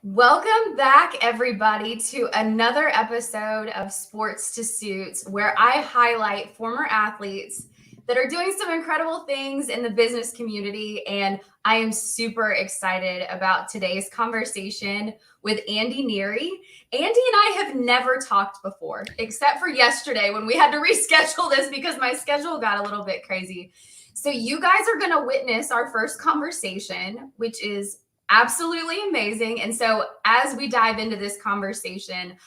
Welcome back, everybody, to another episode of Sports to Suits, where I highlight former athletes that are doing some incredible things in the business community. And I am super excited about today's conversation with Andy Neary. Andy and I have never talked before, except for yesterday when we had to reschedule this because my schedule got a little bit crazy. So, you guys are going to witness our first conversation, which is absolutely amazing. And so, as we dive into this conversation,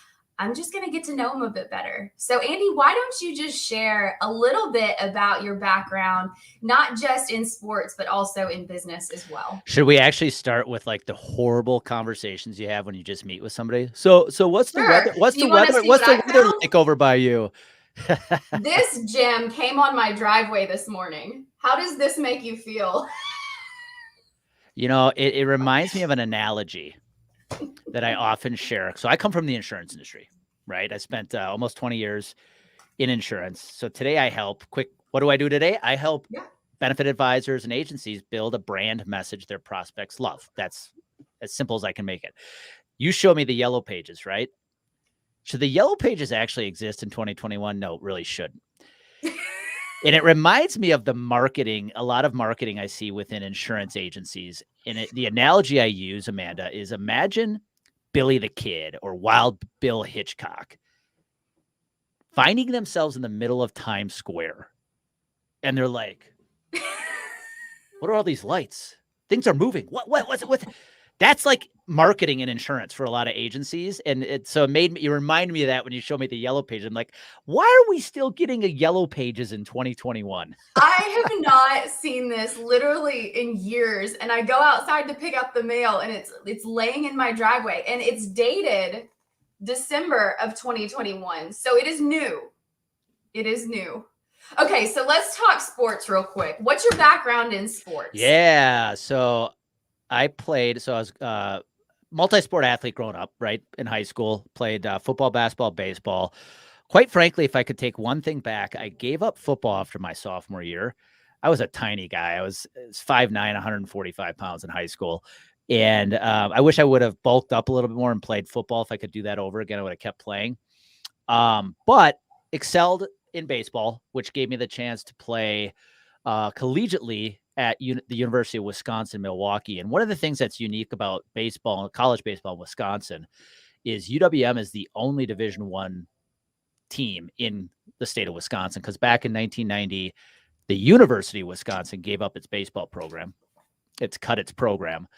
I'm just going to get to know him a bit better. So, Andy, why don't you just share a little bit about your background, not just in sports, but also in business as well? Should we actually start with like the horrible conversations you have when you just meet with somebody? So what's the weather? Sure. What's You the want to weather? see what What's the I weather found? like over by you? This gem came on my driveway this morning. How does this make you feel? It reminds me of an analogy that I often share. So I come from the insurance industry, right? I spent almost 20 years in insurance. So today I help what do I do today? I help Yeah. benefit advisors and agencies build a brand message their prospects love. That's as simple as I can make it. You show me the yellow pages, right? Should the yellow pages actually exist in 2021? No, it really shouldn't. And it reminds me of a lot of marketing I see within insurance agencies. And the analogy I use, Amanda, is imagine Billy the Kid or Wild Bill Hitchcock finding themselves in the middle of Times Square. And they're like, what are all these lights? Things are moving. What's it with? That's like marketing and insurance for a lot of agencies. And you remind me of that when you show me the yellow page. I'm like, why are we still getting a yellow pages in 2021? I have not seen this literally in years, and I go outside to pick up the mail, and it's laying in my driveway, and it's dated December of 2021. So it is new. It is new. Okay, so let's talk sports real quick. What's your background in sports? Yeah. I was multi-sport athlete growing up, right? In high school, played football, basketball, baseball. Quite frankly, if I could take one thing back, I gave up football after my sophomore year. I was a tiny guy. I was 5'9", 145 pounds in high school. And I wish I would have bulked up a little bit more and played football. If I could do that over again, I would have kept playing. But excelled in baseball, which gave me the chance to play collegiately at the University of Wisconsin-Milwaukee. And one of the things that's unique about baseball, college baseball in Wisconsin, is UWM is the only Division I team in the state of Wisconsin. Because back in 1990, the University of Wisconsin gave up its baseball program. It's cut its program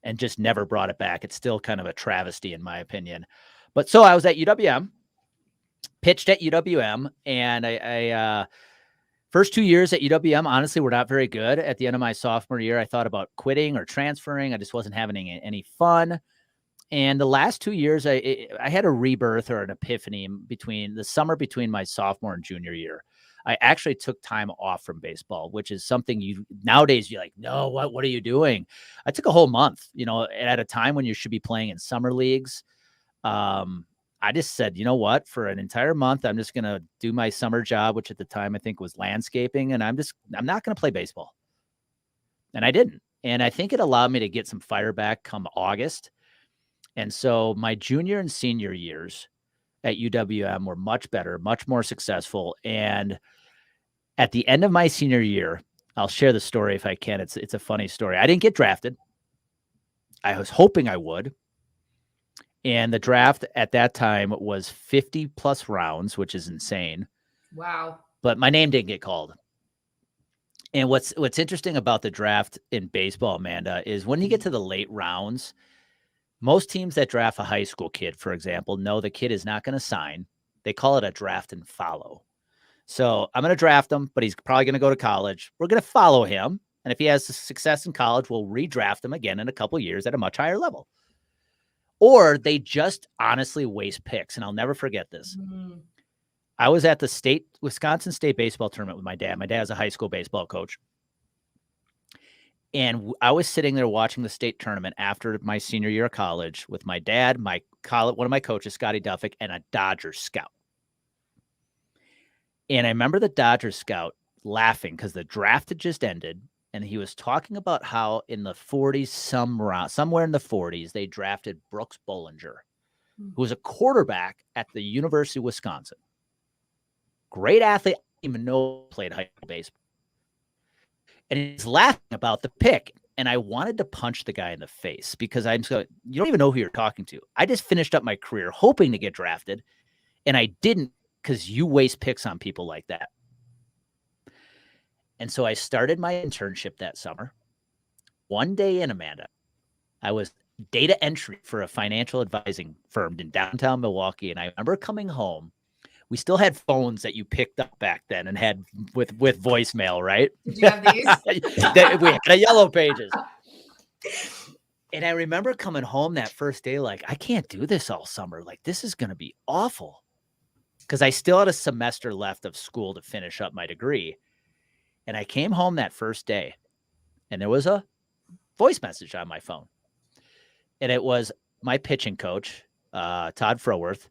and just never brought it back. It's still kind of a travesty, in my opinion. But so I was at UWM, pitched at UWM, and I first 2 years at UWM, honestly, were not very good. At the end of my sophomore year, I thought about quitting or transferring. I just wasn't having any fun. And the last 2 years, I had a rebirth or an epiphany between the summer between my sophomore and junior year. I actually took time off from baseball, which is something nowadays you're like, no, what are you doing? I took a whole month, at a time when you should be playing in summer leagues. I just said, you know what, for an entire month, I'm just going to do my summer job, which at the time I think was landscaping. And I'm not going to play baseball. And I didn't. And I think it allowed me to get some fire back come August. And so my junior and senior years at UWM were much better, much more successful. And at the end of my senior year, I'll share the story if I can. It's a funny story. I didn't get drafted. I was hoping I would. And the draft at that time was 50 plus rounds, which is insane. Wow. But my name didn't get called. And what's interesting about the draft in baseball, Amanda, is when you get to the late rounds, most teams that draft a high school kid, for example, know the kid is not going to sign. They call it a draft and follow. So I'm going to draft him, but he's probably going to go to college. We're going to follow him. And if he has success in college, we'll redraft him again in a couple of years at a much higher level. Or they just honestly waste picks. And I'll never forget this. Mm. I was at the Wisconsin State baseball tournament with my dad. My dad's a high school baseball coach. And I was sitting there watching the state tournament after my senior year of college with my dad, one of my coaches, Scotty Duffick, and a Dodgers scout. And I remember the Dodgers scout laughing because the draft had just ended and he was talking about how in the 40s, somewhere in the 40s, they drafted Brooks Bollinger, who was a quarterback at the University of Wisconsin. Great athlete. I didn't even know he played high school baseball. And he's laughing about the pick. And I wanted to punch the guy in the face because I'm so, you don't even know who you're talking to. I just finished up my career hoping to get drafted, and I didn't because you waste picks on people like that. And so I started my internship that summer. One day in, Amanda, I was data entry for a financial advising firm in downtown Milwaukee. And I remember coming home. We still had phones that you picked up back then and had with voicemail, right? Did you have these? We had a Yellow Pages. And I remember coming home that first day, like, I can't do this all summer. Like, this is going to be awful. Because I still had a semester left of school to finish up my degree. And I came home that first day, and there was a voice message on my phone. And it was my pitching coach, Todd Froworth.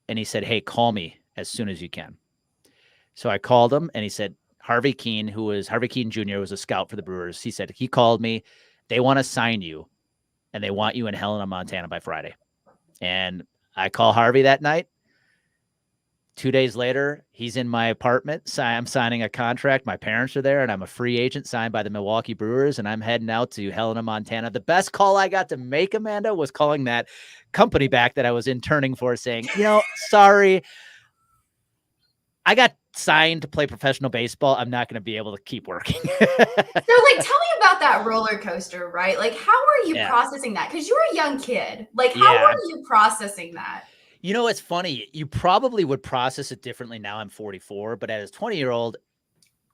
And he said, hey, call me as soon as you can. So I called him, and he said, Harvey Keene Jr. was a scout for the Brewers. He said, he called me. They want to sign you, and they want you in Helena, Montana by Friday. And I call Harvey that night. 2 days later, he's in my apartment. I'm signing a contract. My parents are there, and I'm a free agent signed by the Milwaukee Brewers, and I'm heading out to Helena, Montana. The best call I got to make, Amanda, was calling that company back that I was interning for, saying, sorry, I got signed to play professional baseball. I'm not going to be able to keep working. So, tell me about that roller coaster, right? Like, how are you processing that? Because you're a young kid. Like, how are you processing that? It's funny. You probably would process it differently now. I'm 44, but as a 20-year-old,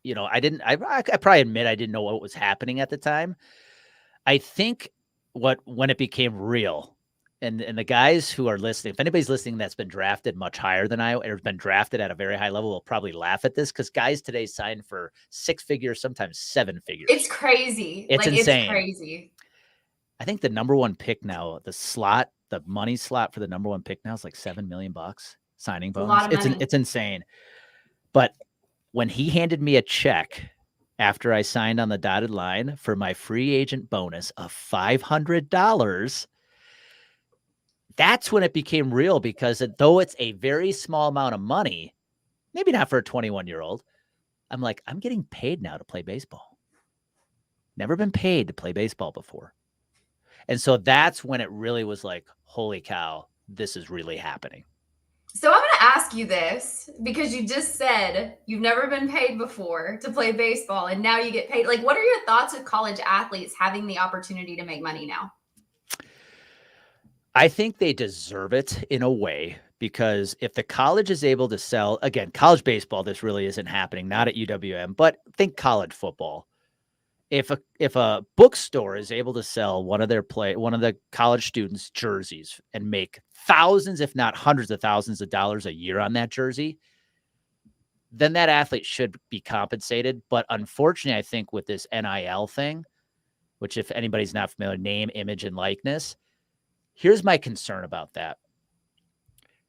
I probably admit I didn't know what was happening at the time. I think when it became real, and the guys who are listening, if anybody's listening that's been drafted much higher than I, or been drafted at a very high level, will probably laugh at this, because guys today sign for 6 figures, sometimes 7 figures. It's crazy. It's insane. It's crazy. I think the number one pick now, the money slot for the number one pick now is like $7 million signing bonus. A lot of money. It's insane. But when he handed me a check after I signed on the dotted line for my free agent bonus of $500, that's when it became real, because though it's a very small amount of money, maybe not for a 21-year-old, I'm like, I'm getting paid now to play baseball. Never been paid to play baseball before. And so that's when it really was like, holy cow, this is really happening. So I'm going to ask you this, because you just said you've never been paid before to play baseball, and now you get paid. Like, what are your thoughts of college athletes having the opportunity to make money now? I think they deserve it in a way, because if the college is able to sell, again, college baseball, this really isn't happening, not at UWM, but think college football. If a bookstore is able to sell one of the college students' jerseys and make thousands, if not hundreds of thousands of dollars a year on that jersey, then that athlete should be compensated. But unfortunately, I think with this NIL thing, which, if anybody's not familiar, name, image, and likeness, here's my concern about that.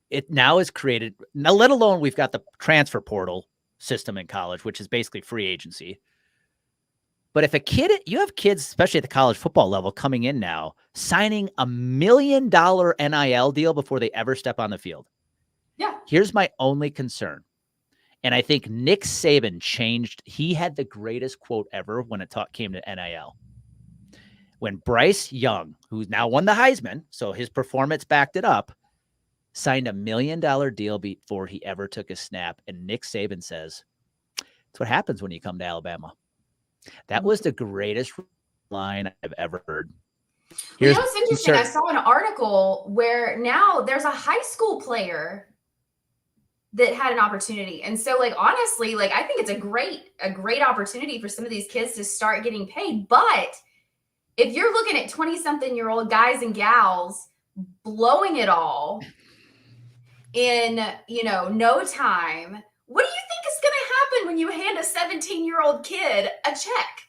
It now is created, now let alone we've got the transfer portal system in college, which is basically free agency. But if you have kids, especially at the college football level, coming in now, signing $1 million NIL deal before they ever step on the field. Yeah. Here's my only concern. And I think Nick Saban he had the greatest quote ever when it came to NIL. When Bryce Young, who's now won the Heisman, so his performance backed it up, signed $1 million deal before he ever took a snap. And Nick Saban says, that's what happens when you come to Alabama. That was the greatest line I've ever heard. It's interesting. I saw an article where now there's a high school player that had an opportunity. And so, honestly, I think it's a great opportunity for some of these kids to start getting paid. But if you're looking at 20-something-year-old guys and gals blowing it all in, no time, what do you think is going to happen when you hand a 17-year-old kid a check?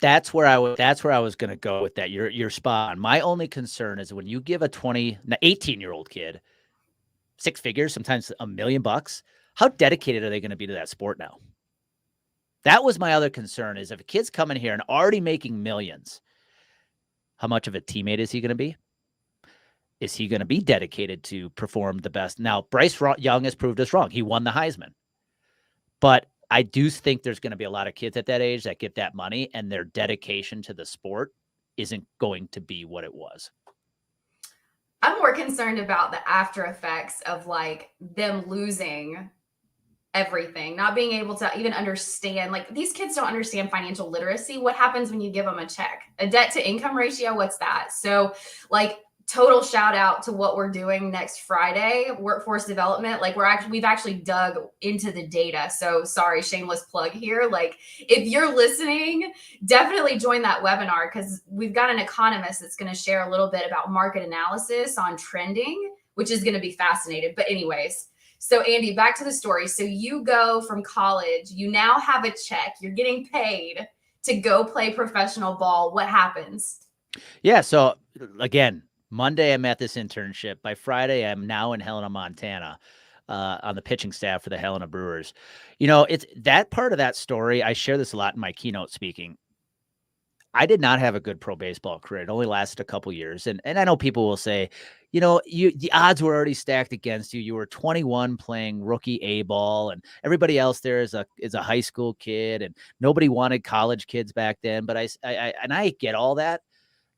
That's where I was going to go with that. You're spot on. My only concern is when you give a 18-year-old kid 6 figures, sometimes $1 million, how dedicated are they going to be to that sport now? That was my other concern, is if a kid's coming here and already making millions, how much of a teammate is he going to be? Is he going to be dedicated to perform the best? Now, Bryce Young has proved us wrong. He won the Heisman. But I do think there's going to be a lot of kids at that age that get that money, and their dedication to the sport isn't going to be what it was. I'm more concerned about the after effects of like them losing everything, not being able to even understand, like these kids don't understand financial literacy. What happens when you give them a check? A debt to income ratio, what's that? So like total shout out to what we're doing next Friday, workforce development. Like we've actually dug into the data. So sorry, shameless plug here. Like if you're listening, definitely join that webinar, because we've got an economist that's going to share a little bit about market analysis on trending, which is going to be fascinating. But anyways, so Andy, back to the story. So you go from college, you now have a check, you're getting paid to go play professional ball. What happens? Yeah. So again, Monday, I'm at this internship. By Friday, I'm now in Helena, Montana, on the pitching staff for the Helena Brewers. You know, it's that part of that story. I share this a lot in my keynote speaking. I did not have a good pro baseball career. It only lasted a couple years. And I know people will say, you know, the odds were already stacked against you. You were 21 playing rookie A ball, and everybody else there is a high school kid, and nobody wanted college kids back then. But I get all that.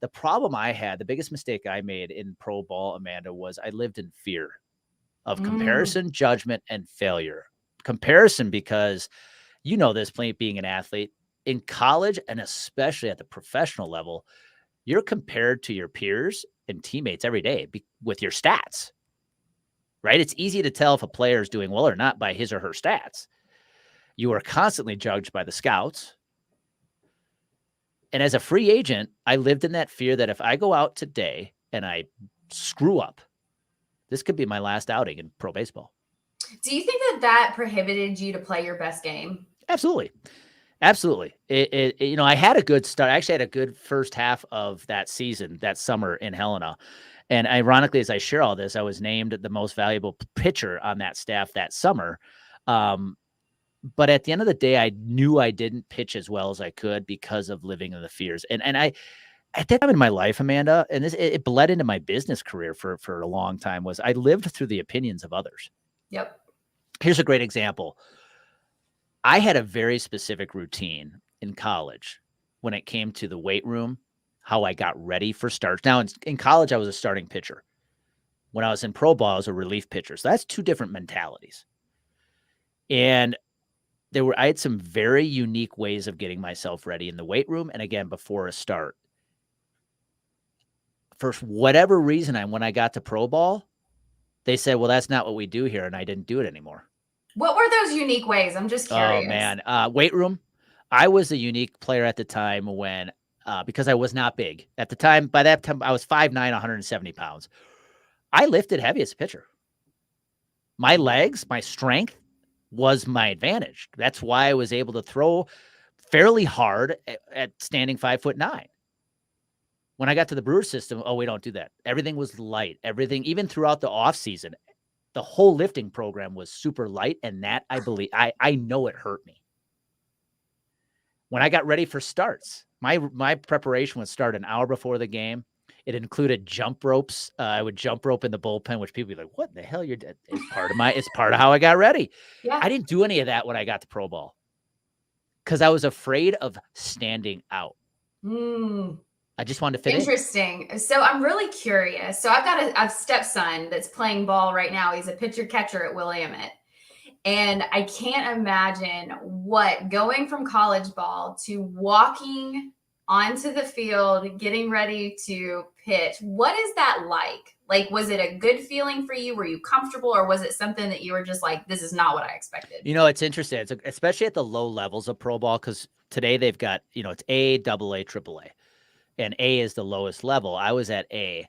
The problem I had, the biggest mistake I made in pro ball, Amanda, was I lived in fear of comparison, judgment, and failure. Comparison, because you know this, being an athlete in college, and especially at the professional level, you're compared to your peers and teammates every day with your stats, right? It's easy to tell if a player is doing well or not by his or her stats. You are constantly judged by the scouts. And as a free agent, I lived in that fear that if I go out today and I screw up, this could be my last outing in pro baseball. Do you think that prohibited you to play your best game? Absolutely. Absolutely. You know, I had a good start. I actually had a good first half of that season, that summer in Helena. And ironically, as I share all this, I was named the most valuable pitcher on that staff that summer. But at the end of the day, I knew I didn't pitch as well as I could because of living in the fears. And I, at that time in my life, Amanda, and it bled into my business career for a long time, was I lived through the opinions of others. Yep. Here's a great example. I had a very specific routine in college when it came to the weight room, how I got ready for starts. Now, in college, I was a starting pitcher. When I was in pro ball, I was a relief pitcher. So that's two different mentalities. And I had some very unique ways of getting myself ready in the weight room, and again, before a start. For whatever reason, when I got to pro ball, they said, well, that's not what we do here, and I didn't do it anymore. What were those unique ways? I'm just curious. Oh, man. Weight room. I was a unique player at the time when, because I was not big. At the time, by that time, I was 5'9", 170 pounds. I lifted heavy as a pitcher. My legs, my strength was my advantage. That's why I was able to throw fairly hard at standing 5'9". When I got to the Brewer system, we don't do that. Everything was light. Everything, even throughout the off season, the whole lifting program was super light. And that, I believe, I know it hurt me. When I got ready for starts, my preparation would start an hour before the game. It included jump ropes. I would jump rope in the bullpen, which people would be like, what the hell? It's part of how I got ready. Yeah. I didn't do any of that when I got to pro ball because I was afraid of standing out. I just wanted to fit Interesting. So I'm really curious. So I've got a stepson that's playing ball right now. He's a pitcher catcher at Willamette. And I can't imagine what going from college ball to walking onto the field, getting ready to pitch. What is that like? Like, was it a good feeling for you? Were you comfortable, or was it something that you were just like, this is not what I expected? You know, it's interesting. It's especially at the low levels of pro ball, because today they've got, it's A, AA, AAA. And A is the lowest level. I was at A.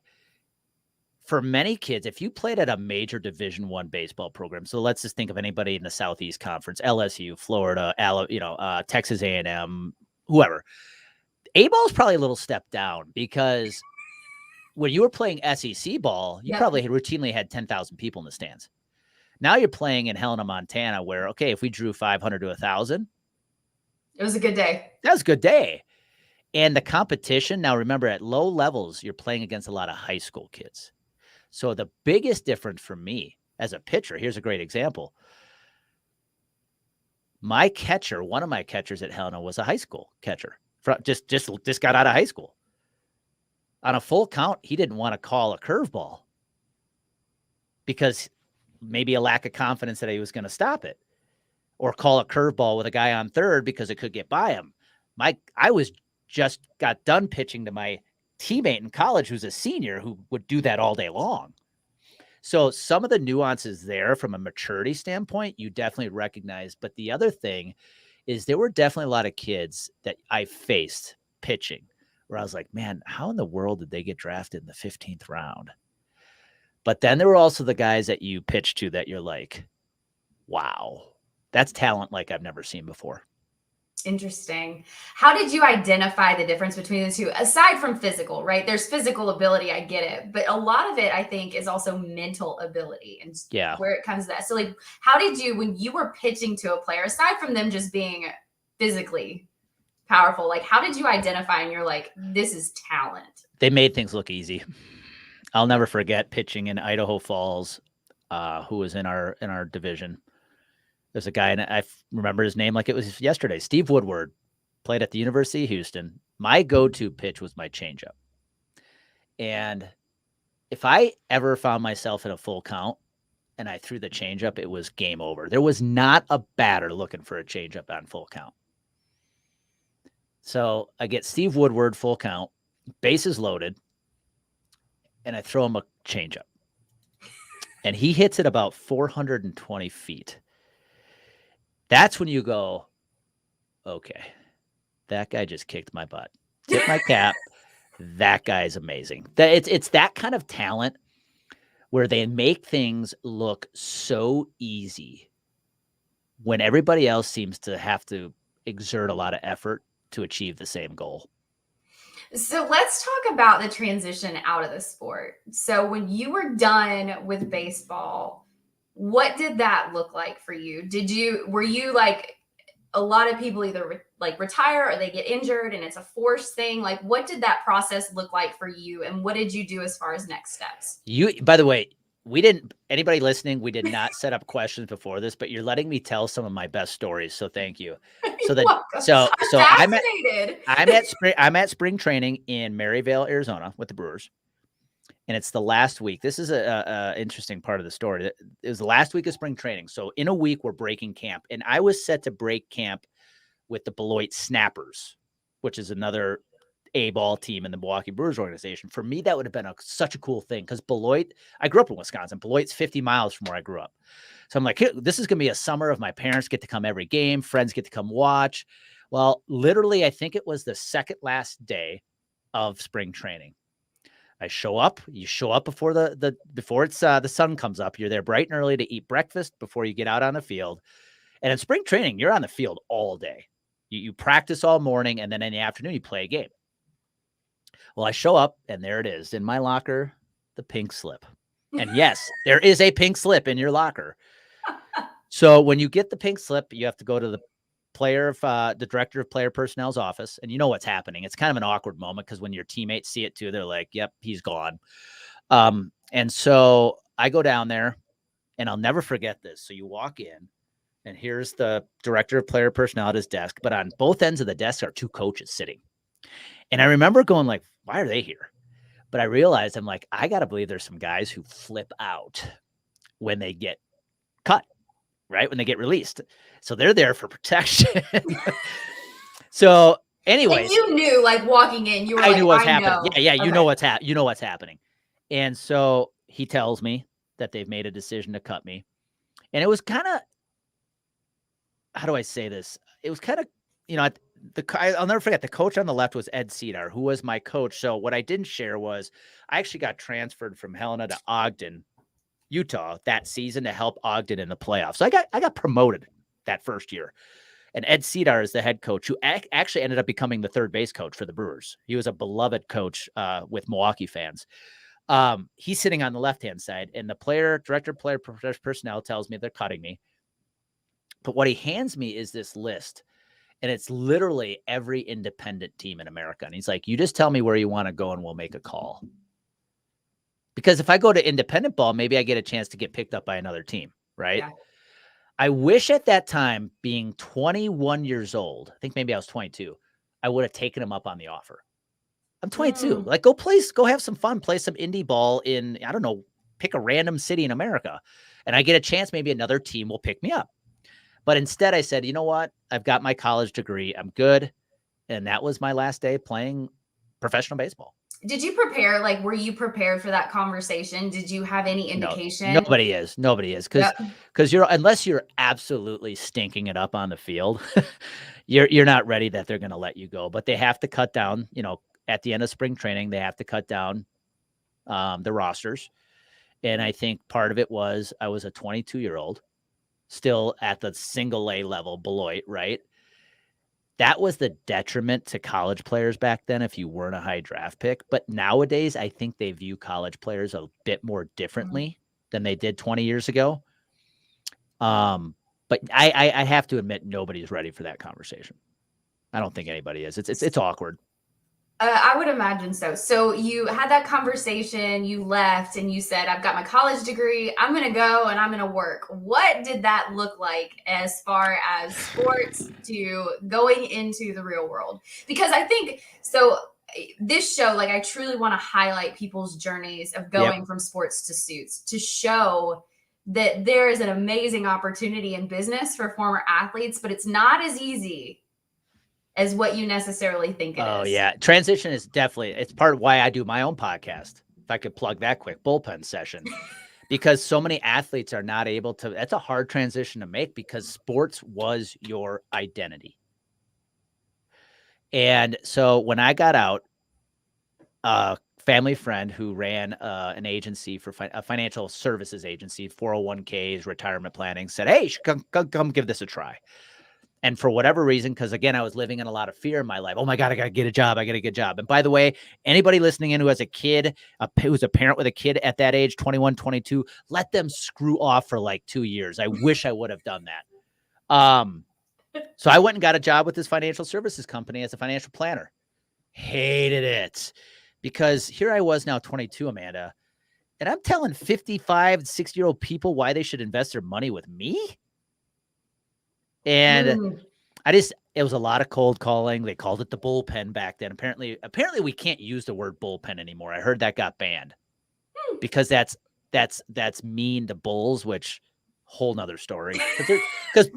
For many kids, if you played at a major Division I baseball program, so let's just think of anybody in the Southeast Conference, LSU, Florida, Texas A&M, whoever, A ball is probably a little step down, because when you were playing SEC ball, you probably routinely had 10,000 people in the stands. Now you're playing in Helena, Montana, where, okay, if we drew 500 to 1,000, It was a good day. That was a good day. And the competition, now remember, at low levels, you're playing against a lot of high school kids. So the biggest difference for me as a pitcher, here's a great example. My catcher, one of my catchers at Helena was a high school catcher. Just got out of high school. On a full count, he didn't want to call a curveball because maybe a lack of confidence that he was going to stop it, or call a curveball with a guy on third because it could get by him. I was just got done pitching to my teammate in college who's a senior who would do that all day long. So some of the nuances there from a maturity standpoint, you definitely recognize. But the other thing is there were definitely a lot of kids that I faced pitching where I was like, man, how in the world did they get drafted in the 15th round? But then there were also the guys that you pitch to that you're like, wow, that's talent like I've never seen before. Interesting. How did you identify the difference between the two? Aside from physical, right? There's physical ability, I get it. But a lot of it, I think, is also mental ability and where it comes to that. So, like, how did you, when you were pitching to a player, aside from them just being physically powerful, like, how did you identify and you're like, this is talent? They made things look easy. I'll never forget pitching in Idaho Falls, who was in our division. There's a guy, and I remember his name like it was yesterday. Steve Woodward played at the University of Houston. My go-to pitch was my changeup. And if I ever found myself in a full count and I threw the changeup, it was game over. There was not a batter looking for a changeup on full count. So I get Steve Woodward full count, bases loaded, and I throw him a changeup. And he hits it about 420 feet. That's when you go, okay, that guy just kicked my butt. Tip my cap. That guy's amazing. It's that kind of talent where they make things look so easy when everybody else seems to have to exert a lot of effort to achieve the same goal. So let's talk about the transition out of the sport. So when you were done with baseball, what did that look like for you? Were you like a lot of people either retire or they get injured and it's a forced thing? Like, what did that process look like for you? And what did you do as far as next steps? By the way, anybody listening, we did not set up questions before this, but you're letting me tell some of my best stories. So thank you. I'm at spring training in Maryvale, Arizona with the Brewers. And it's the last week. This is a interesting part of the story. It was the last week of spring training. So in a week, we're breaking camp. And I was set to break camp with the Beloit Snappers, which is another A-ball team in the Milwaukee Brewers organization. For me, that would have been such a cool thing because Beloit, I grew up in Wisconsin. Beloit's 50 miles from where I grew up. So I'm like, this is going to be a summer of my parents get to come every game. Friends get to come watch. Well, literally, I think it was the second last day of spring training. I show up. You show up before the sun comes up. You're there bright and early to eat breakfast before you get out on the field. And in spring training, you're on the field all day. You practice all morning, and then in the afternoon, you play a game. Well, I show up, and there it is in my locker, the pink slip. And yes, there is a pink slip in your locker. So when you get the pink slip, you have to go to the director of player personnel's office, and you know what's happening. It's kind of an awkward moment because when your teammates see it too, they're like, yep, he's gone. And so I go down there, and I'll never forget this. So you walk in, and here's the director of player personnel at his desk, but on both ends of the desk are two coaches sitting. And I remember going like, why are they here? But I realized I'm like, I got to believe there's some guys who flip out when they get cut, right? When they get released. So they're there for protection. So anyways. And you knew, like, walking in, you were I knew what's happening. Yeah. Okay. You know what's happening. And so he tells me that they've made a decision to cut me. And it was kind of, how do I say this? It was kind of, I'll never forget, the coach on the left was Ed Cedar, who was my coach. So what I didn't share was I actually got transferred from Helena to Ogden, Utah that season to help Ogden in the playoffs. So I got promoted that first year. And Ed Cedar is the head coach who actually ended up becoming the third base coach for the Brewers. He was a beloved coach with Milwaukee fans. He's sitting on the left-hand side, and the director of player personnel tells me they're cutting me. But what he hands me is this list. And it's literally every independent team in America. And he's like, you just tell me where you want to go and we'll make a call. Because if I go to independent ball, maybe I get a chance to get picked up by another team, right? Yeah. I wish at that time, being 21 years old, I think maybe I was 22, I would have taken him up on the offer. I'm 22. Like, go have some fun, play some indie ball in, I don't know, pick a random city in America. And I get a chance, maybe another team will pick me up. But instead I said, you know what? I've got my college degree. I'm good. And that was my last day playing professional baseball. Did you prepare? Like, were you prepared for that conversation? Did you have any indication? No, nobody is. Because unless you're absolutely stinking it up on the field, you're not ready that they're going to let you go. But they have to cut down, at the end of spring training, they have to cut down the rosters. And I think part of it was I was a 22-year-old still at the single A level Beloit, right? That was the detriment to college players back then if you weren't a high draft pick. But nowadays, I think they view college players a bit more differently than they did 20 years ago. But I have to admit, nobody's ready for that conversation. I don't think anybody is. It's awkward. I would imagine so. So you had that conversation, you left, and you said, I've got my college degree. I'm going to go and I'm going to work. What did that look like as far as sports to going into the real world? Because I think so. This show, like, I truly want to highlight people's journeys of going from sports to suits to show that there is an amazing opportunity in business for former athletes, but it's not as easy as what you necessarily think it is. Oh, yeah. Transition is definitely, it's part of why I do my own podcast. If I could plug that quick, bullpen session, because so many athletes are not able to, that's a hard transition to make because sports was your identity. And so when I got out, a family friend who ran an agency for a financial services agency, 401ks, retirement planning, said, hey, you should come give this a try. And for whatever reason, because again, I was living in a lot of fear in my life. Oh my God, I got to get a job. I got to get a job. And by the way, anybody listening in who has a kid, who's a parent with a kid at that age, 21, 22, let them screw off for like 2 years. I wish I would have done that. So I went and got a job with this financial services company as a financial planner. Hated it because here I was now 22, Amanda, and I'm telling 55, 60-year-old people why they should invest their money with me. And it was a lot of cold calling. They called it the bullpen back then. Apparently we can't use the word bullpen anymore. I heard that got banned because that's mean to bulls, which whole nother story. Because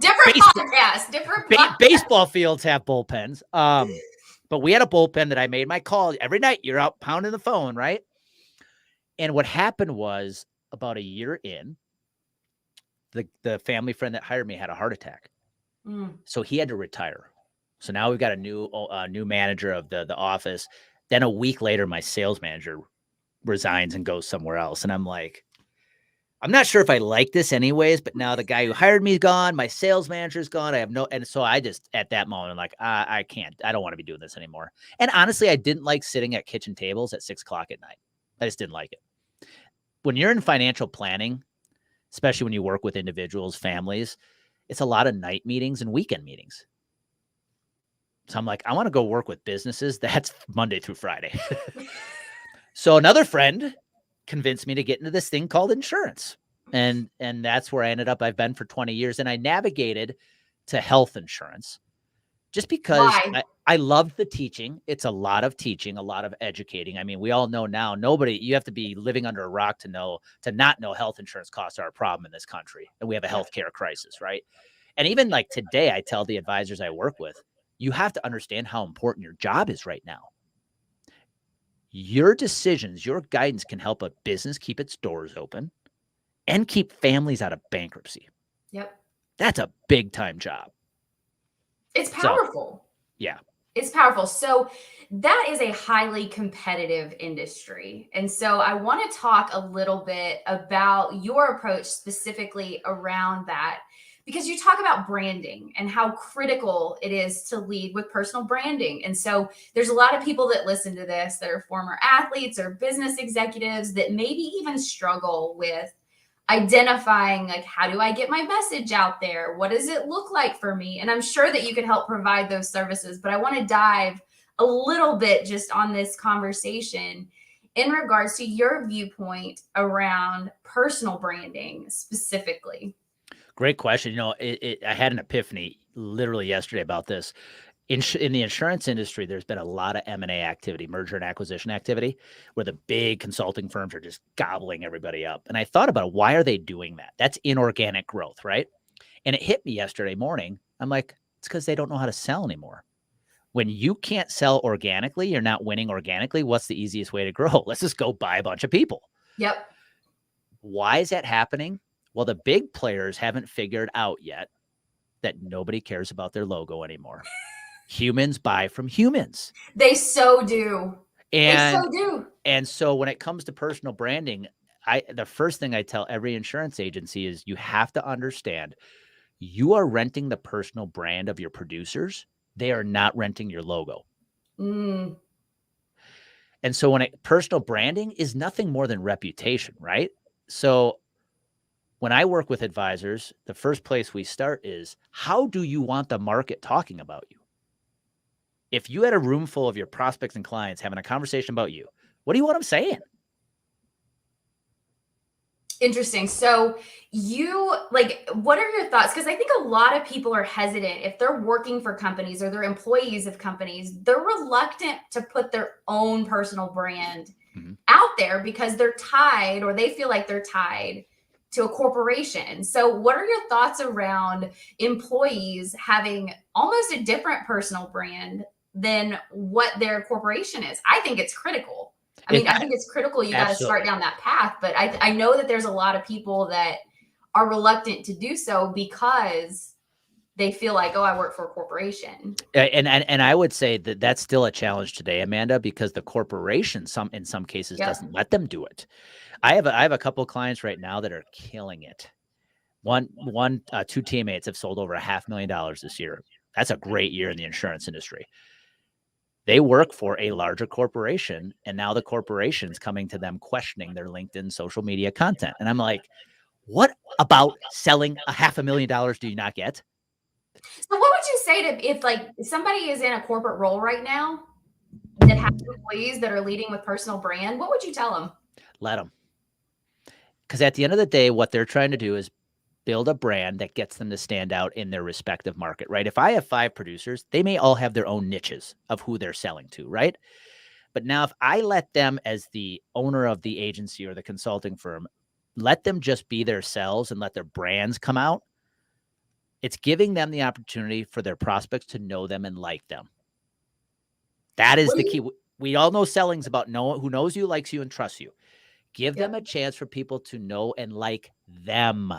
baseball fields have bullpens. But we had a bullpen that I made my call every night. You're out pounding the phone, right? And what happened was about a year in, the family friend that hired me had a heart attack. So he had to retire. So now we've got a new manager of the office. Then a week later, my sales manager resigns and goes somewhere else. And I'm like, I'm not sure if I like this anyways, but now the guy who hired me is gone. My sales manager's gone. And so I just, at that moment, I'm like, I don't want to be doing this anymore. And honestly, I didn't like sitting at kitchen tables at 6 o'clock at night. I just didn't like it. When you're in financial planning, especially when you work with individuals, families, it's a lot of night meetings and weekend meetings. So I'm like, I want to go work with businesses. That's Monday through Friday. So another friend convinced me to get into this thing called insurance. And that's where I ended up. I've been for 20 years and I navigated to health insurance just because I loved the teaching. It's a lot of teaching, a lot of educating. I mean, we all know now, you have to be living under a rock to not know health insurance costs are a problem in this country. And we have a healthcare crisis, right? And even like today, I tell the advisors I work with, you have to understand how important your job is right now. Your decisions, your guidance can help a business keep its doors open and keep families out of bankruptcy. Yep. That's a big time job. It's powerful. Yeah. It's powerful. So that is a highly competitive industry. And so I want to talk a little bit about your approach specifically around that, because you talk about branding and how critical it is to lead with personal branding. And so there's a lot of people that listen to this that are former athletes or business executives that maybe even struggle with identifying like, how do I get my message out there? What does it look like for me? And I'm sure that you could help provide those services, but I want to dive a little bit just on this conversation in regards to your viewpoint around personal branding specifically. Great question. I had an epiphany literally yesterday about this. In the insurance industry, there's been a lot of M&A activity, merger and acquisition activity, where the big consulting firms are just gobbling everybody up. And I thought about why are they doing that? That's inorganic growth, right? And it hit me yesterday morning. I'm like, it's because they don't know how to sell anymore. When you can't sell organically, you're not winning organically. What's the easiest way to grow? Let's just go buy a bunch of people. Yep. Why is that happening? Well, the big players haven't figured out yet that nobody cares about their logo anymore. Humans buy from humans. They so do. And so when it comes to personal branding, the first thing I tell every insurance agency is you have to understand you are renting the personal brand of your producers. They are not renting your logo. Mm. And so personal branding is nothing more than reputation, right? So when I work with advisors, the first place we start is, how do you want the market talking about you? If you had a room full of your prospects and clients having a conversation about you, what do you want them saying? Interesting. So what are your thoughts? Because I think a lot of people are hesitant if they're working for companies or they're employees of companies, they're reluctant to put their own personal brand out there because they're tied, or they feel like they're tied to a corporation. So what are your thoughts around employees having almost a different personal brand than what their corporation is? I think it's critical. I think it's critical. You got to start down that path. But I know that there's a lot of people that are reluctant to do so because they feel like, oh, I work for a corporation. And I would say that that's still a challenge today, Amanda, because the corporation in some cases doesn't let them do it. I have a couple of clients right now that are killing it. Two teammates have sold over $500,000 this year. That's a great year in the insurance industry. They work for a larger corporation, and now the corporation's coming to them questioning their LinkedIn social media content. And I'm like, what about selling $500,000 do you not get? So what would you say if somebody is in a corporate role right now that has employees that are leading with personal brand, what would you tell them? Let them. Because at the end of the day, what they're trying to do is build a brand that gets them to stand out in their respective market, right? If I have 5 producers, they may all have their own niches of who they're selling to, right? But now if I let them, as the owner of the agency or the consulting firm, let them just be themselves and let their brands come out, it's giving them the opportunity for their prospects to know them and like them. That is the key. We all know selling's about who knows you, likes you, and trusts you. Give them a chance for people to know and like them.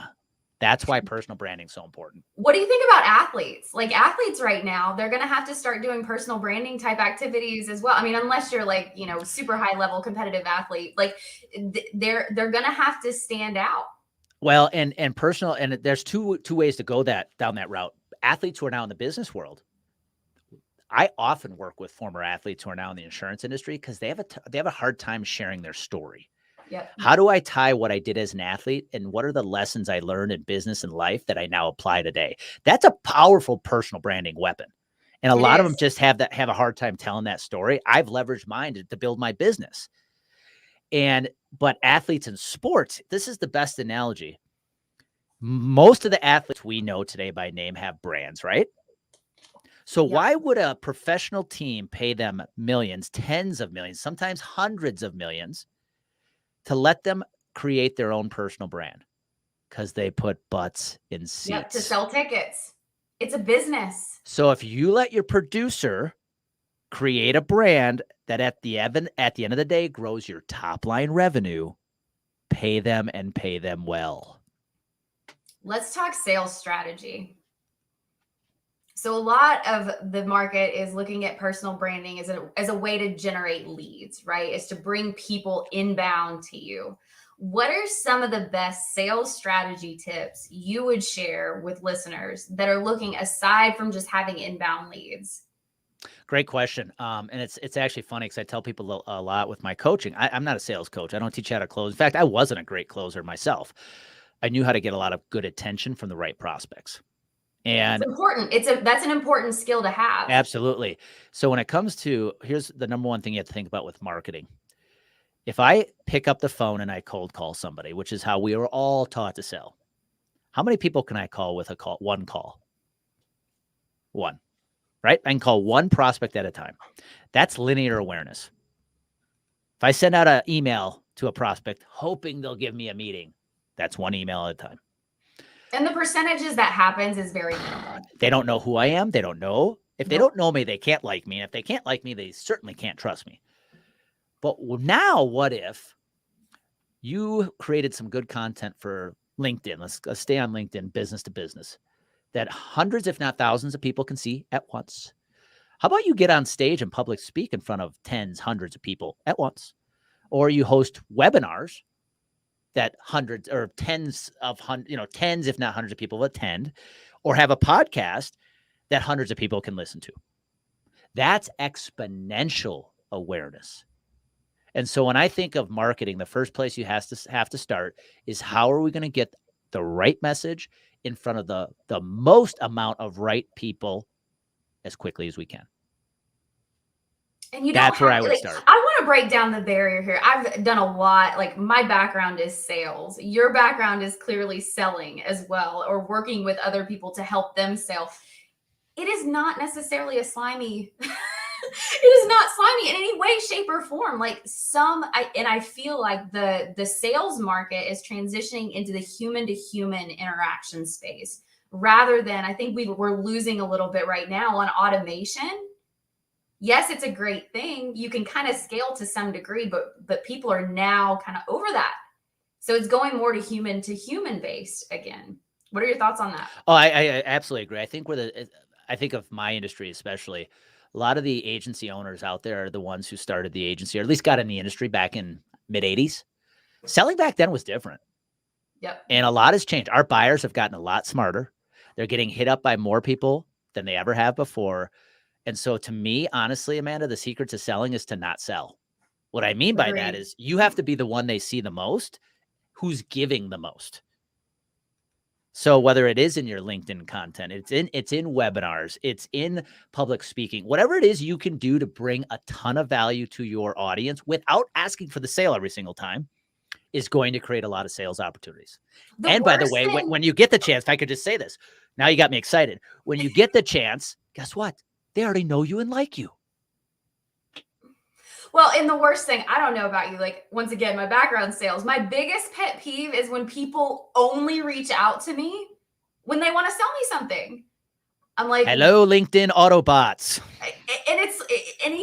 That's why personal branding is so important. What do you think about athletes? Like athletes right now, they're going to have to start doing personal branding type activities as well. Unless you're like, super high level competitive athlete, like they're going to have to stand out. Well, and personal, and there's two ways to go down that route. Athletes who are now in the business world, I often work with former athletes who are now in the insurance industry because they have a hard time sharing their story. Yep. How do I tie what I did as an athlete and what are the lessons I learned in business and life that I now apply today? That's a powerful personal branding weapon. And a lot of them just have a hard time telling that story. I've leveraged mine to build my business. But athletes in sports, this is the best analogy. Most of the athletes we know today by name have brands, right? So why would a professional team pay them millions, tens of millions, sometimes hundreds of millions to let them create their own personal brand? Because they put butts in seats. Yep, to sell tickets. It's a business. So if you let your producer create a brand that at the end of the day grows your top line revenue, pay them and pay them well. Let's talk sales strategy. So a lot of the market is looking at personal branding as a way to generate leads, right? Is to bring people inbound to you. What are some of the best sales strategy tips you would share with listeners that are looking aside from just having inbound leads? Great question. And it's actually funny because I tell people a lot with my coaching. I'm not a sales coach. I don't teach you how to close. In fact, I wasn't a great closer myself. I knew how to get a lot of good attention from the right prospects. And it's important. That's an important skill to have. absolutely. So when it comes to, here's the number one thing you have to think about with marketing. If I pick up the phone and I cold call somebody, which is how we were all taught to sell, how many people can I call with one call? One, right? I can call one prospect at a time. That's linear awareness. If I send out an email to a prospect hoping they'll give me a meeting, that's one email at a time. And the percentages that happens is very minimal. They don't know who I am. They don't know. If they don't know me, they can't like me. And if they can't like me, they certainly can't trust me. But now what if you created some good content for LinkedIn? Let's stay on LinkedIn, business to business, that hundreds, if not thousands of people can see at once. How about you get on stage and public speak in front of tens, hundreds of people at once? Or you host webinars that hundreds or tens of tens, if not hundreds of people attend, or have a podcast that hundreds of people can listen to. That's exponential awareness. And so when I think of marketing, the first place you have to start is how are we going to get the right message in front of the most amount of right people as quickly as we can. And you That's don't where have I would like, start. I want to break down the barrier here. I've done a lot. Like my background is sales. Your background is clearly selling as well, or working with other people to help them sell. It is not necessarily a slimy. It is not slimy in any way, shape, or form. Like I feel like the sales market is transitioning into the human to human interaction space rather than, I think we're losing a little bit right now on automation. Yes, it's a great thing. You can kind of scale to some degree, but people are now kind of over that. So it's going more to human based again. What are your thoughts on that? Oh, I absolutely agree. I think I think of my industry especially, a lot of the agency owners out there are the ones who started the agency, or at least got in the industry back in mid 80s. Selling back then was different. Yep. And a lot has changed. Our buyers have gotten a lot smarter. They're getting hit up by more people than they ever have before. And so to me, honestly, Amanda, the secret to selling is to not sell. What I mean by that is you have to be the one they see the most, who's giving the most. So whether it is in your LinkedIn content, it's in webinars, it's in public speaking, whatever it is you can do to bring a ton of value to your audience without asking for the sale every single time is going to create a lot of sales opportunities. And by the way, when you get the chance, if I could just say this, now you got me excited. When you get the chance, guess what? They already know you and like you. Well, and the worst thing, I don't know about you, like, once again, my background sales, my biggest pet peeve is when people only reach out to me when they want to sell me something. I'm like, hello, LinkedIn Autobots. And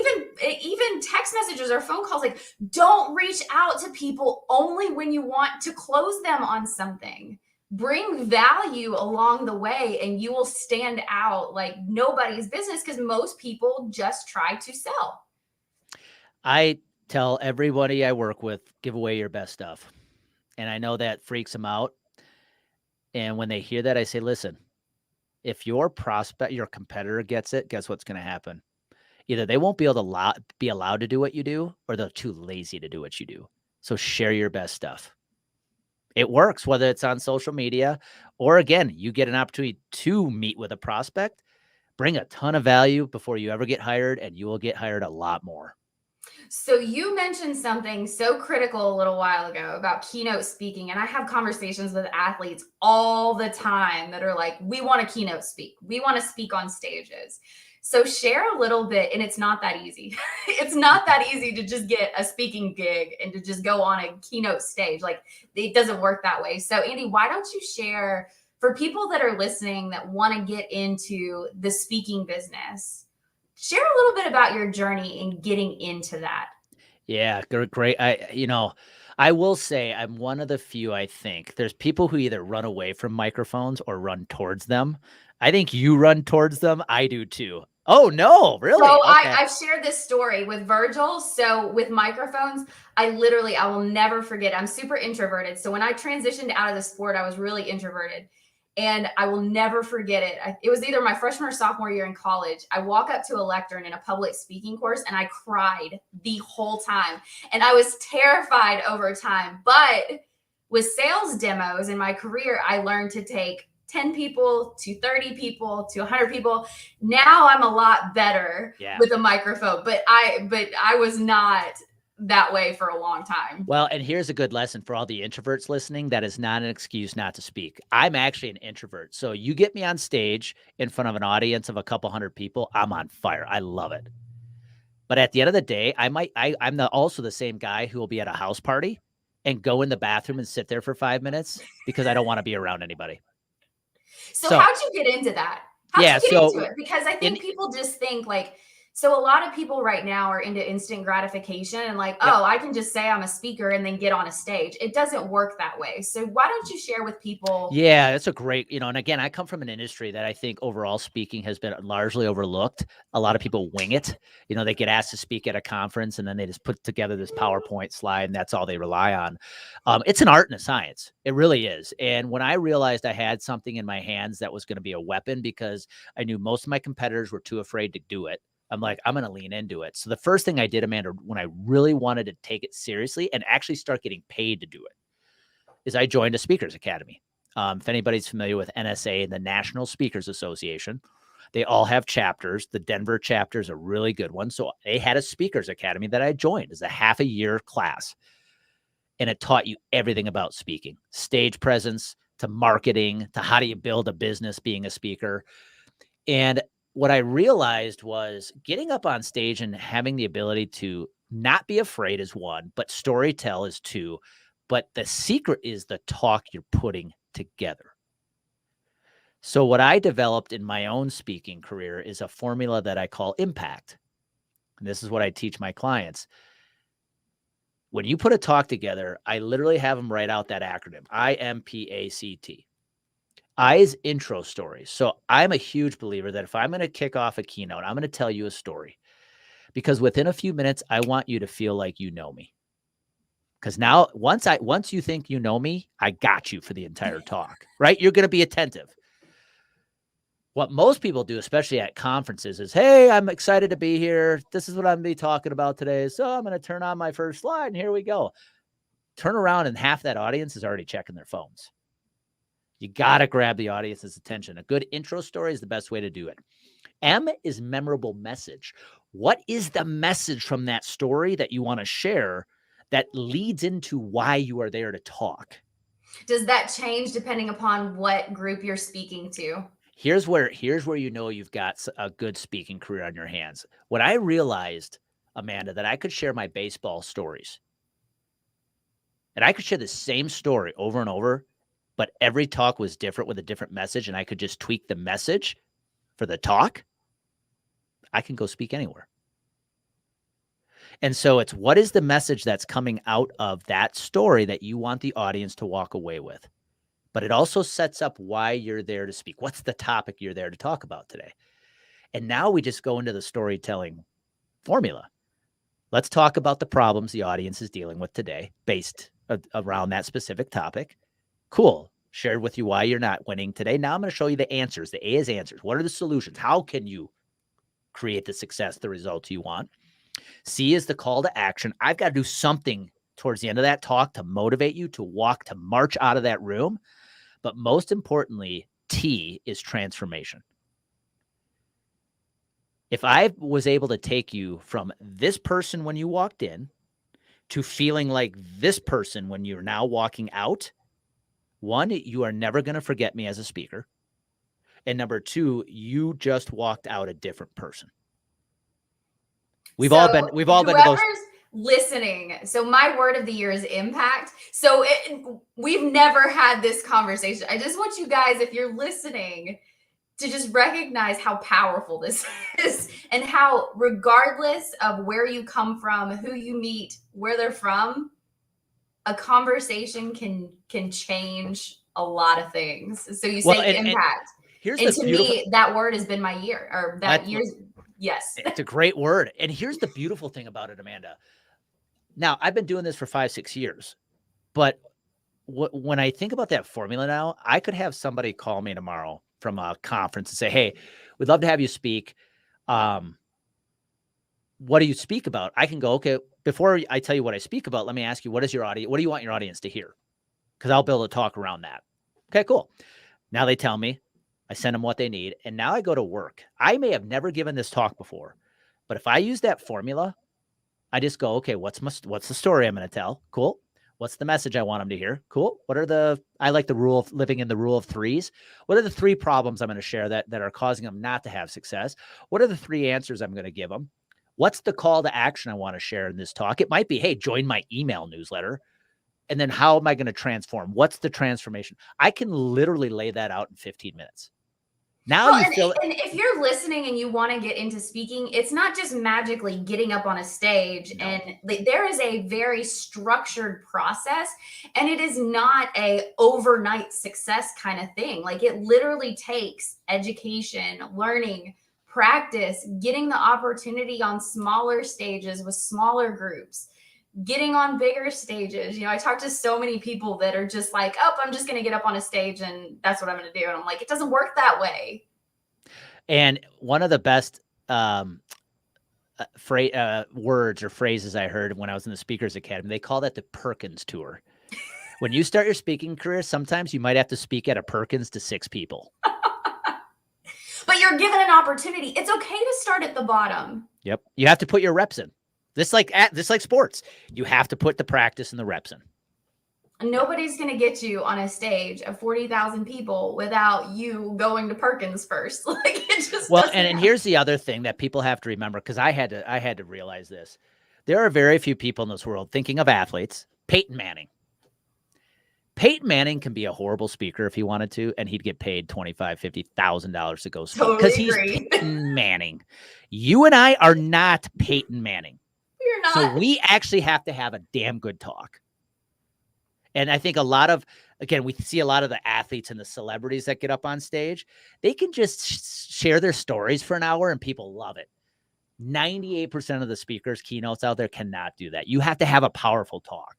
even text messages or phone calls, like, don't reach out to people only when you want to close them on something. Bring value along the way and you will stand out like nobody's business, because most people just try to sell. I tell everybody I work with, give away your best stuff. And I know that freaks them out. And when they hear that, I say, listen, if your competitor gets it, guess what's going to happen? Either they won't be able to be allowed to do what you do, or they're too lazy to do what you do. So share your best stuff. It works, whether it's on social media or, again, you get an opportunity to meet with a prospect, bring a ton of value before you ever get hired, and you will get hired a lot more. So you mentioned something so critical a little while ago about keynote speaking. And I have conversations with athletes all the time that are like, we want to keynote speak. We want to speak on stages. So share a little bit, and it's not that easy. It's not that easy to just get a speaking gig and to just go on a keynote stage. Like, it doesn't work that way. So Andy, why don't you share for people that are listening that want to get into the speaking business? Share a little bit about your journey in getting into that. Yeah, great. I will say I'm one of the few, I think. There's people who either run away from microphones or run towards them. I think you run towards them. I do too. Oh, no, really? So okay. I've shared this story with Virgil. So with microphones, I will never forget. I'm super introverted. So when I transitioned out of the sport, I was really introverted. And I will never forget it. It was either my freshman or sophomore year in college. I walk up to a lectern in a public speaking course and I cried the whole time. And I was terrified over time. But with sales demos in my career, I learned to take 10 people to 30 people to 100 people. Now I'm a lot better with a microphone, but I was not that way for a long time. Well, and here's a good lesson for all the introverts listening. That is not an excuse not to speak. I'm actually an introvert. So you get me on stage in front of an audience of a couple hundred people, I'm on fire. I love it. But at the end of the day, I'm also the same guy who will be at a house party and go in the bathroom and sit there for 5 minutes because I don't want to be around anybody. So how'd you get into that? How'd you get into it? Because I think people just think like, so a lot of people right now are into instant gratification and like, oh, I can just say I'm a speaker and then get on a stage. It doesn't work that way. So why don't you share with people? Yeah, that's a great, and again, I come from an industry that I think overall speaking has been largely overlooked. A lot of people wing it. They get asked to speak at a conference and then they just put together this PowerPoint slide and that's all they rely on. It's an art and a science. It really is. And when I realized I had something in my hands that was going to be a weapon, because I knew most of my competitors were too afraid to do it, I'm like, I'm going to lean into it. So the first thing I did, Amanda, when I really wanted to take it seriously and actually start getting paid to do it, is I joined a speakers academy. If anybody's familiar with NSA, the National Speakers Association, they all have chapters. The Denver chapter is a really good one. So they had a speakers academy that I joined as a half a year class. And it taught you everything about speaking, stage presence to marketing, to how do you build a business being a speaker. And what I realized was getting up on stage and having the ability to not be afraid is one, but storytell is two. But the secret is the talk you're putting together. So what I developed in my own speaking career is a formula that I call impact. And this is what I teach my clients. When you put a talk together, I literally have them write out that acronym, IMPACT. I is intro stories. So I'm a huge believer that if I'm going to kick off a keynote, I'm going to tell you a story, because within a few minutes, I want you to feel like you know me. Because now once you think you know me, I got you for the entire talk, right? You're going to be attentive. What most people do, especially at conferences, is, hey, I'm excited to be here. This is what I'm going to be talking about today. So I'm going to turn on my first slide and here we go. Turn around and half that audience is already checking their phones. You got to grab the audience's attention. A good intro story is the best way to do it. M is memorable message. What is the message from that story that you want to share that leads into why you are there to talk? Does that change depending upon what group you're speaking to? Here's where you've got a good speaking career on your hands. When I realized, Amanda, that I could share my baseball stories, and I could share the same story over and over, but every talk was different with a different message, and I could just tweak the message for the talk, I can go speak anywhere. And so it's, what is the message that's coming out of that story that you want the audience to walk away with? But it also sets up why you're there to speak. What's the topic you're there to talk about today? And now we just go into the storytelling formula. Let's talk about the problems the audience is dealing with today based around that specific topic. Cool. Shared with you why you're not winning today. Now I'm going to show you the answers. The A is answers. What are the solutions? How can you create the success, the results you want? C is the call to action. I've got to do something towards the end of that talk to motivate you to march out of that room. But most importantly, T is transformation. If I was able to take you from this person when you walked in to feeling like this person when you're now walking out, one, you are never going to forget me as a speaker. And number two, you just walked out a different person. We've all been to those. Listening. So my word of the year is impact. So we've never had this conversation. I just want you guys, if you're listening, to just recognize how powerful this is, and how, regardless of where you come from, who you meet, where they're from, a conversation can change a lot of things. So you say impact. And to me, that word has been my year, or that year's. Yes. It's a great word. And here's the beautiful thing about it, Amanda. Now, I've been doing this for 5-6 years, but when I think about that formula now, I could have somebody call me tomorrow from a conference and say, hey, we'd love to have you speak. What do you speak about? I can go, okay, before I tell you what I speak about, let me ask you, what do you want your audience to hear? because I'll be able to talk around that. Okay, cool. Now they tell me, I send them what they need, and now I go to work. I may have never given this talk before, but if I use that formula, I just go, okay, what's the story I'm going to tell? Cool. What's the message I want them to hear? Cool. I like the rule of living in the rule of threes. What are the 3 problems I'm going to share that are causing them not to have success? What are the 3 answers I'm going to give them? What's the call to action I want to share in this talk? It might be, hey, join my email newsletter. And then how am I going to transform? What's the transformation? I can literally lay that out in 15 minutes. Now Well, you feel and if you're listening and you want to get into speaking, it's not just magically getting up on a stage. No. And there is a very structured process, and it is not a overnight success kind of thing. Like, it literally takes education, learning, practice, getting the opportunity on smaller stages with smaller groups, getting on bigger stages. I talk to so many people that are just like, oh, I'm just going to get up on a stage and that's what I'm going to do. And I'm like, it doesn't work that way. And one of the best words or phrases I heard when I was in the Speakers Academy, they call that the Perkins Tour. When you start your speaking career, sometimes you might have to speak at a Perkins to 6 people. But you're given an opportunity. It's okay to start at the bottom. Yep. You have to put your reps in. This like sports. You have to put the practice and the reps in. Nobody's going to get you on a stage of 40,000 people without you going to Perkins first. Like, it just and here's the other thing that people have to remember, because I had to realize this. There are very few people in this world, thinking of athletes. Peyton Manning. Peyton Manning can be a horrible speaker if he wanted to, and he'd get paid $25,000, $50,000 to go speak because he's Peyton Manning. You and I are not Peyton Manning. You're not. So we actually have to have a damn good talk. And I think we see a lot of the athletes and the celebrities that get up on stage. They can just share their stories for an hour and people love it. 98% of the speakers, keynotes out there cannot do that. You have to have a powerful talk.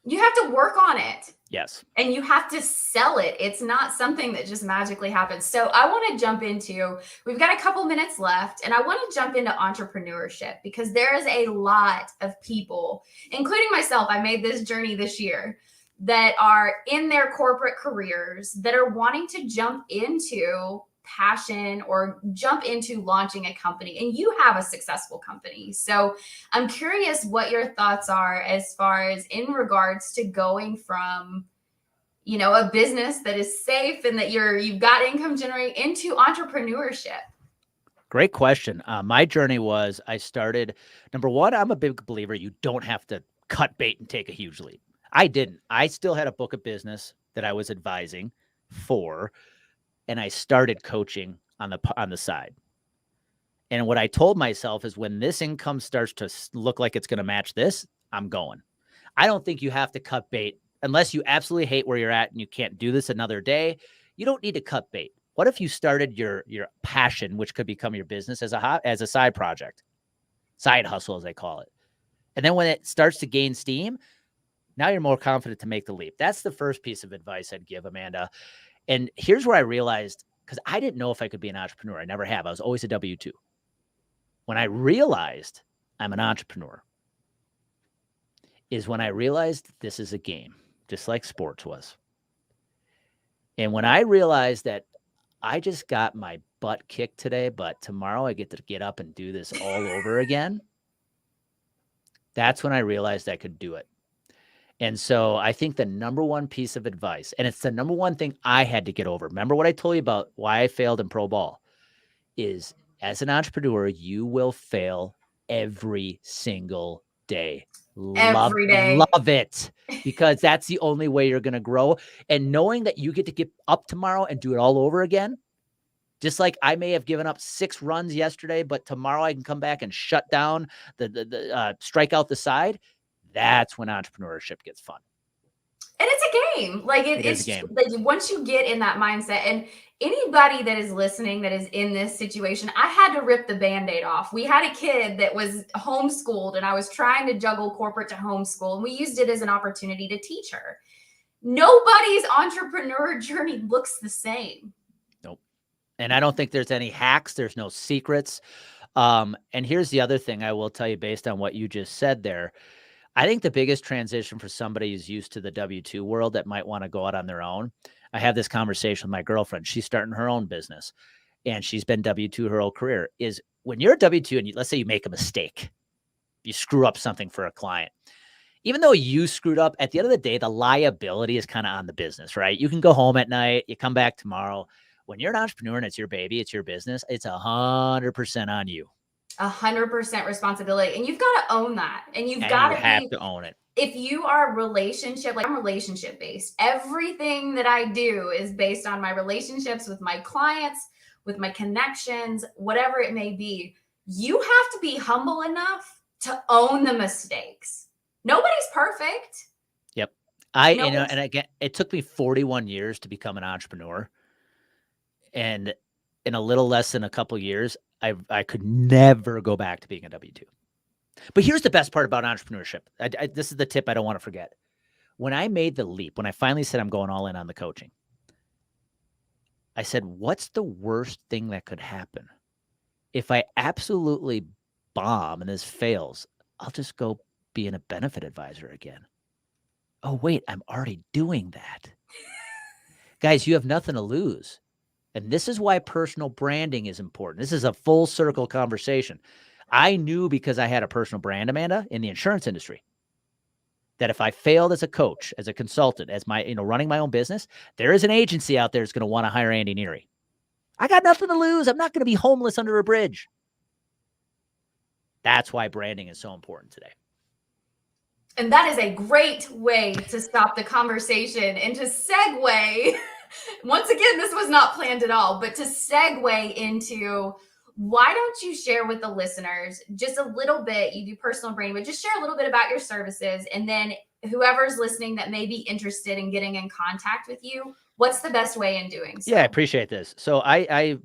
You have to work on it. Yes. And you have to sell it. It's not something that just magically happens. So I want to jump into, we've got a couple minutes left, and I want to jump into entrepreneurship, because there is a lot of people, including myself. I made this journey this year, that are in their corporate careers that are wanting to jump into passion or jump into launching a company, and you have a successful company. So I'm curious what your thoughts are as far as in regards to going from, a business that is safe and that you've got income generating into entrepreneurship. Great question. My journey was, I started, number one, I'm a big believer you don't have to cut bait and take a huge leap. I didn't. I still had a book of business that I was advising for, and I started coaching on the side. And what I told myself is, when this income starts to look like it's going to match this, I'm going. I don't think you have to cut bait unless you absolutely hate where you're at and you can't do this another day. You don't need to cut bait. What if you started your passion, which could become your business, as a side project, side hustle, as they call it. And then when it starts to gain steam, now you're more confident to make the leap. That's the first piece of advice I'd give, Amanda. And here's where I realized, because I didn't know if I could be an entrepreneur. I never have. I was always a W-2. When I realized I'm an entrepreneur is when I realized this is a game, just like sports was. And when I realized that I just got my butt kicked today, but tomorrow I get to get up and do this all over again, that's when I realized I could do it. And so I think the number one piece of advice, and it's the number one thing I had to get over. Remember what I told you about why I failed in pro ball, is as an entrepreneur, you will fail every single day. Every day. Love it, because that's the only way you're going to grow. And knowing that you get to get up tomorrow and do it all over again, just like I may have given up 6 runs yesterday, but tomorrow I can come back and shut down the strike out the side. That's when entrepreneurship gets fun. And it's a game. Like it's a game. Like once you get in that mindset, and anybody that is listening that is in this situation, I had to rip the Band-Aid off. We had a kid that was homeschooled, and I was trying to juggle corporate to homeschool, and we used it as an opportunity to teach her. Nobody's entrepreneur journey looks the same. Nope. And I don't think there's any hacks. There's no secrets. And here's the other thing I will tell you based on what you just said there. I think the biggest transition for somebody who's used to the W-2 world that might want to go out on their own. I have this conversation with my girlfriend. She's starting her own business and she's been W-2 her whole career. Is when you're a W-2 and let's say you make a mistake, you screw up something for a client. Even though you screwed up, at the end of the day, the liability is kind of on the business, right? You can go home at night, you come back tomorrow. When you're an entrepreneur and it's your baby, it's your business, it's 100% on you. 100% responsibility. And you've got to own that. And you've And got you have to own it. If you are relationship, like I'm relationship based, everything that I do is based on my relationships with my clients, with my connections, whatever it may be. You have to be humble enough to own the mistakes. Nobody's perfect. Yep. And again, it took me 41 years to become an entrepreneur. And in a little less than a couple of years, I could never go back to being a W-2. But here's the best part about entrepreneurship. This is the tip I don't want to forget. When I made the leap, when I finally said I'm going all in on the coaching, I said, what's the worst thing that could happen? If I absolutely bomb and this fails, I'll just go being a benefit advisor again. Oh, wait, I'm already doing that. Guys, you have nothing to lose. And this is why personal branding is important. This is a full circle conversation. I knew because I had a personal brand, Amanda, in the insurance industry, that if I failed as a coach, as a consultant, as my, running my own business, there is an agency out there that's going to want to hire Andy Neary. I got nothing to lose. I'm not going to be homeless under a bridge. That's why branding is so important today. And that is a great way to stop the conversation and to segue. Once again, this was not planned at all, but to segue into, why don't you share with the listeners just a little bit? You do personal branding, but just share a little bit about your services. And then whoever's listening that may be interested in getting in contact with you, what's the best way in doing so? Yeah, I appreciate this. So I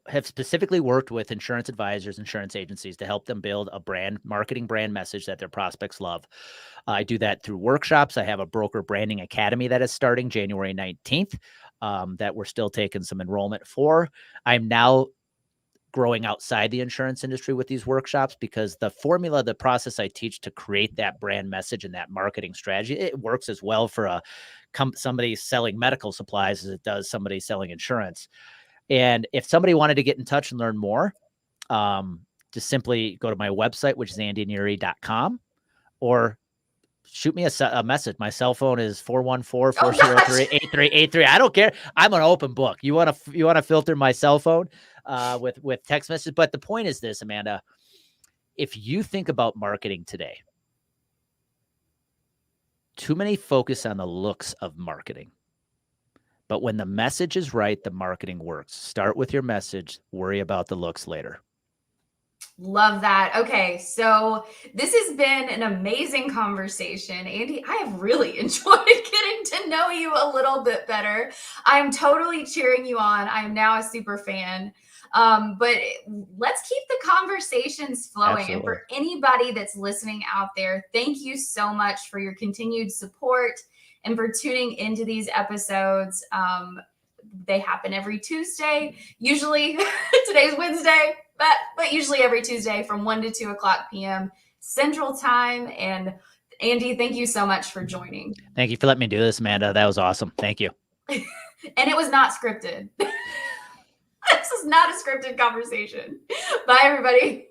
have specifically worked with insurance advisors, insurance agencies to help them build a marketing brand message that their prospects love. I do that through workshops. I have a broker branding academy that is starting January 19th that we're still taking some enrollment for. I'm now growing outside the insurance industry with these workshops because the formula, the process I teach to create that brand message and that marketing strategy, it works as well for somebody selling medical supplies as it does somebody selling insurance. And if somebody wanted to get in touch and learn more, just simply go to my website, which is andyneary.com, or shoot me a message. My cell phone is 414-403-8383. I don't care. I'm an open book. You want to filter my cell phone with text messages. But the point is this, Amanda, if you think about marketing today, too many focus on the looks of marketing. But when the message is right, the marketing works. Start with your message. Worry about the looks later. Love that. Okay, so this has been an amazing conversation. Andy, I have really enjoyed getting to know you a little bit better. I'm totally cheering you on. I'm now a super fan. But let's keep the conversations flowing. Absolutely. And for anybody that's listening out there, thank you so much for your continued support and for tuning into these episodes. They happen every Tuesday. Usually today's Wednesday, but usually every Tuesday from 1 to 2 o'clock p.m. Central Time. And Andy, thank you so much for joining. Thank you for letting me do this, Amanda. That was awesome. Thank you. And it was not scripted. This is not a scripted conversation. Bye, everybody.